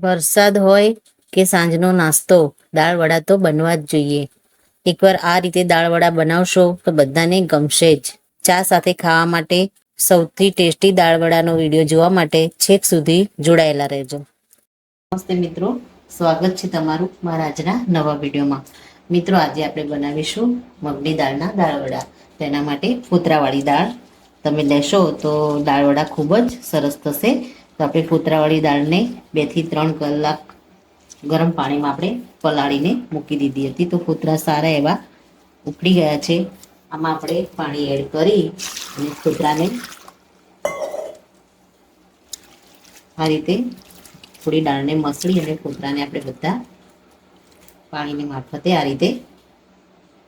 વરસાદ હોય કે સાંજનો નાસ્તો દાળ વડા તો બનવા જ જોઈએ. એકવાર આ રીતે દાળ વડા બનાવશો તો બધાને ગમશે જ. ચા સાથે ખાવા માટે સૌથી ટેસ્ટી દાળ વડાનો વિડીયો જોવા માટે છેક સુધી જોડાયેલા રહેજો. નમસ્તે મિત્રો, સ્વાગત છે તમારું મારા આજના નવા વિડીયોમાં. મિત્રો, આજે આપણે બનાવીશું મગની દાળના દાળ વડા. તેના માટે ફોતરાવાળી દાળ તમે લેશો તો દાળ વડા ખૂબ જ સરસ થશે. તો આપણે ફોતરાવાળી દાળને 2 થી 3 કલાક ગરમ પાણીમાં આપણે પલાળીને મૂકી દીધી હતી. તો ફોતરા સારા એવા ઉકળી ગયા છે. આમાં આપણે પાણી એડ કરી અને ફોતરાને આ રીતે થોડી દાળને મસળી અને ફોતરાને આપણે બધા પાણીની મારફતે આ રીતે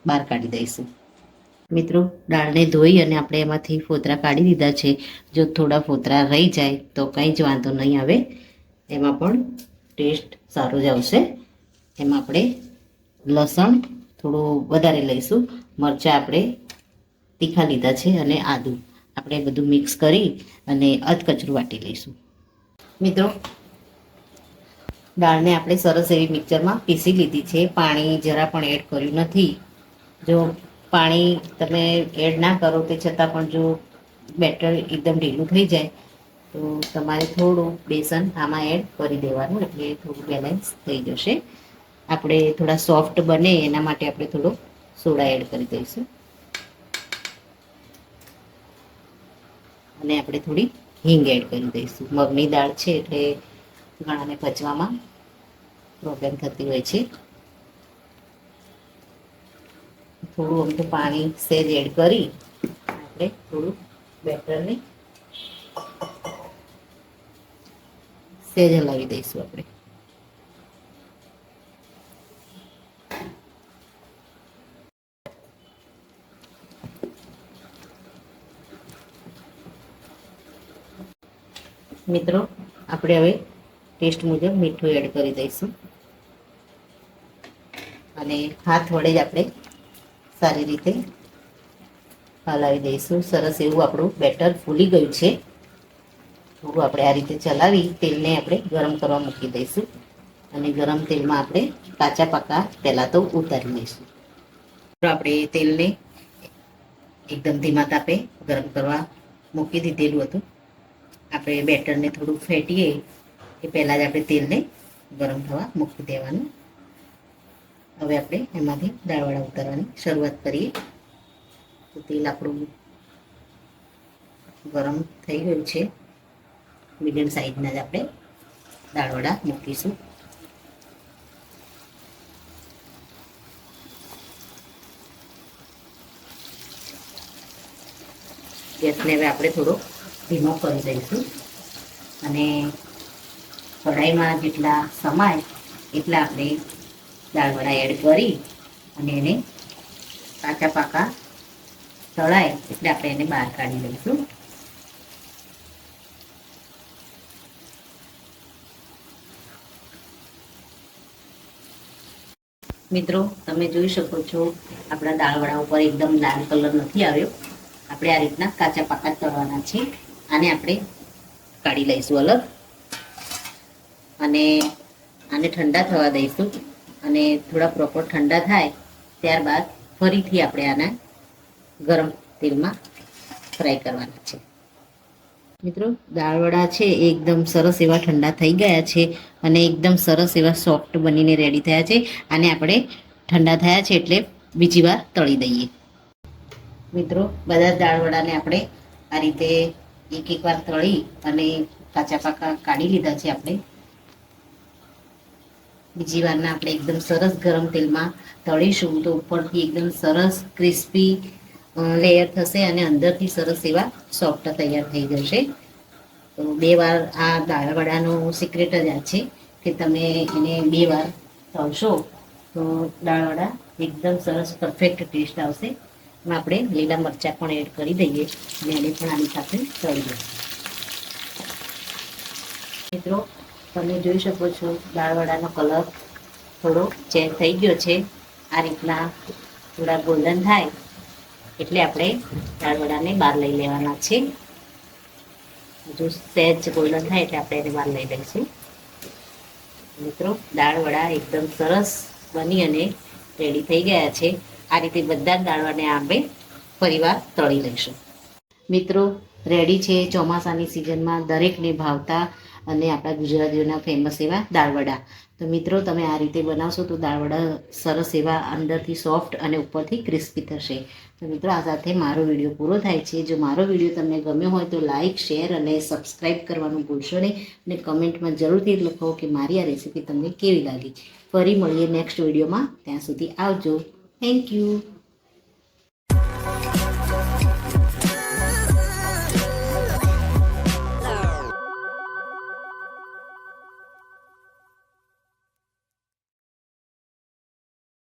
બહાર કાઢી દઈશું. મિત્રો, દાળને ધોઈ અને આપણે એમાંથી ફોતરા કાઢી દીધા છે. જો થોડા ફોતરા રહી જાય તો કંઈ જ વાંધો નહીં આવે, એમાં પણ ટેસ્ટ સારો જ આવશે. એમાં આપણે લસણ થોડું વધારે લઈશું, મરચાં આપણે તીખા લીધા છે અને આદું આપણે બધું મિક્સ કરી અને અધકચરું વાટી લઈશું. મિત્રો, દાળને આપણે સરસ એવી મિક્સરમાં પીસી લીધી છે. પાણી જરા પણ એડ કર્યું નથી. જો પાણી તમે એડ ના કરો તે છતાં પણ જો બેટર એકદમ ઢીલું થઈ જાય તો તમારે થોડું બેસન આમાં એડ કરી દેવાનું, એટલે થોડું બેલેન્સ થઈ જશે. આપણે થોડા સોફ્ટ બને એના માટે આપણે થોડો સોડા એડ કરી દઈશું અને આપણે થોડી હિંગ એડ કરી દઈશું. મગની દાળ છે એટલે ઘણાને પચવામાં પ્રોબ્લેમ થતી હોય છે. થોડું અમથું પાણી સેજ એડ કરી આપણે થોડું બેટરને સેજ હલાવી દઈશું. આપણે મિત્રો, આપણે હવે ટેસ્ટ મુજબ મીઠું એડ કરી દઈશું અને હાથ વડે જ આપણે સારી રીતે હલાવી દઈશું. સરસ એવું આપણું બેટર ફૂલી ગયું છે. થોડું આપણે આ રીતે ચલાવી તેલને આપણે ગરમ કરવા મૂકી દઈશું અને ગરમ તેલમાં આપણે કાચા પાકા પહેલાં તો ઉતારી દઈશું. આપણે તેલને એકદમ ધીમા તાપે ગરમ કરવા મૂકી દીધેલું હતું. આપણે બેટરને થોડું ફેટીએ એ પહેલાં જ આપણે તેલને ગરમ થવા મૂકી દેવાનું. હવે આપણે એમાંથી દાળવડા ઉતારવાની શરૂઆત કરીએ. તો તેલ આપણું ગરમ થઈ ગયું છે. મીડિયમ સાઈઝના જ આપણે દાળવડા મૂકીશું. ગેસને હવે આપણે થોડો ધીમો કરી દઈશું અને કઢાઈમાં જેટલા સમાય એટલા આપણે દાળવડા એડ કરી અને એને કાચા પાકા તળાય એટલે આપણે એને બહાર કાઢી લઈશું. મિત્રો, તમે જોઈ શકો છો આપણા દાળવડા ઉપર એકદમ લાલ કલર નથી આવ્યો. આપણે આ રીતના કાચા પાકા તળવાના છે. આને આપણે કાઢી લઈશું અલગ અને આને ઠંડા થવા દઈશું અને થોડા પ્રોપર ઠંડા થાય ત્યારબાદ ફરીથી આપણે આના ગરમ તેલમાં ફ્રાય કરવાના છે. મિત્રો, દાળવડા છે એ એકદમ સરસ એવા ઠંડા થઈ ગયા છે અને એકદમ સરસ એવા સોફ્ટ બનીને રેડી થયા છે. આને આપણે ઠંડા થયા છે એટલે બીજી વાર તળી દઈએ. મિત્રો, બધા દાળવડાને આપણે આ રીતે એક વાર તળી અને કાચા પાકા કાઢી લીધા છે. આપણે બીજી વારના આપણે એકદમ સરસ ગરમ તેલમાં તળીશું તો ઉપરથી એકદમ સરસ ક્રિસ્પી લેયર થશે અને અંદરથી સરસ એવા સોફ્ટ તૈયાર થઈ જશે. તો 2 વાર આ દાળવડાનો સિક્રેટ જ આ છે કે તમે એને 2 વાર તળશો તો દાળવડા એકદમ સરસ પરફેક્ટ ટેસ્ટ આવશે. એમાં આપણે લીલા મરચાં પણ એડ કરી દઈએ અને એને પણ આની સાથે તળી દઈએ. મિત્રો, તમે જોઈ શકો છો દાળવડાનો કલર થોડો ચેન્જ થઈ ગયો છે. આ રીતના થોડા ગોલ્ડન થાય એટલે આપણે દાળવડાને બહાર લઈ લેવાના છે. જો સહેજ ગોલ્ડન થાય એટલે આપણે એને બહાર લઈ લઈશું. મિત્રો દાળ વડા એકદમ સરસ બની અને રેડી થઈ ગયા છે. આ રીતે બધા જ દાળ વડાને આપણે ફરીવાર તળી લઈશું. મિત્રો રેડી છે ચોમાસાની સિઝનમાં દરેકને ભાવતા અને આપણા ગુજરાતીઓના ફેમસ એવા દાળ વડા. તો મિત્રો તમે આ રીતે બનાવશો તો દાળ વડા સરસ એવા અંદરથી સોફ્ટ અને ઉપરથી ક્રિસ્પી થશે. તો મિત્રો આ સાથે મારો વિડીયો પૂરો થાય છે. જો મારો વિડીયો તમને ગમ્યો હોય તો લાઇક, શેર અને સબસ્ક્રાઈબ કરવાનું ભૂલશો નહીં. અને કમેન્ટમાં જરૂરથી લખો કે મારી આ રેસીપી તમને કેવી લાગી. ફરી મળીએ નેક્સ્ટ વિડીયોમાં. ત્યાં સુધી આવજો. Thank you.